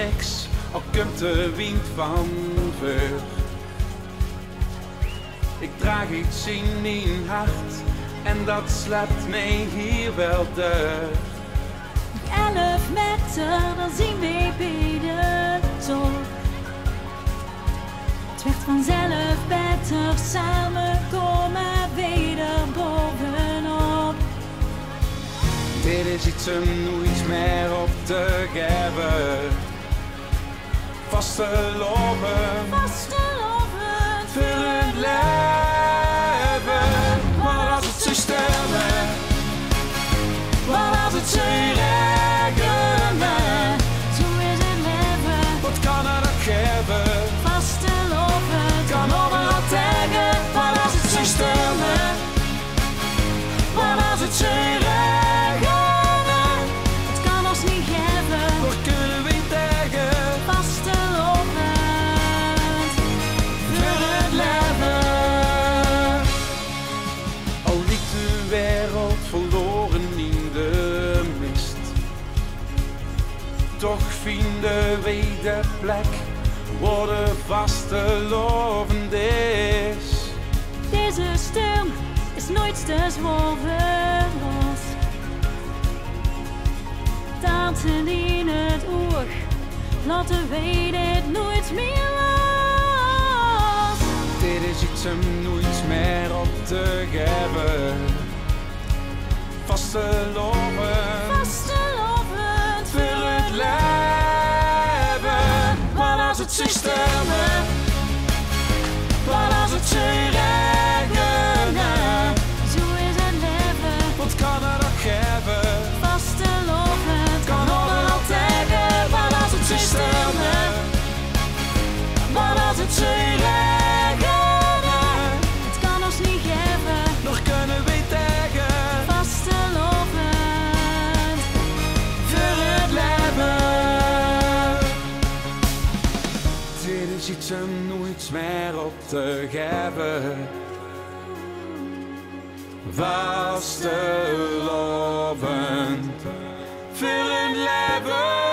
niks, al komt de wind van ver. Ik draag iets in mijn hart en dat slaat mij hier wel door. 11 meter, dan zien we bij de zon. Het werd vanzelf beter, samen komen weder bovenop. Dit is iets om nooit meer op te geven. Vastelopen voor het leven. Maar als het zou sterven, maar als het zou regenen, Zo is het leven, wat kan er nog geven? vastelopen. Kan overal tegen, maar als het zou sterven, maar als het zou regenen, Het kan ons niet geven, wat kunnen we tegen? vastelopend Voor het leven. Al ligt de wereld verloren in de mist, toch vinden wij de plek waar de vastelovend is. Deze storm is nooit te zwaar voor ons. Dansen in het oog, laten wij dit nooit meer los. Dit is iets om nooit meer op te geven. Vastelovend Vastelopend voor het leven. Maar als het zou sterven, maar als het zou regenen, Zo is het leven, wat kan er nog geven? vastelopend. Kan overal tegen, maar als het zou sterven, maar als het zou regenen, Het kan ons niet geven, nog kunnen we tegen vastelopend. voor het leven. Dit is iets om nooit meer op te geven. Vastelovend voor het leven.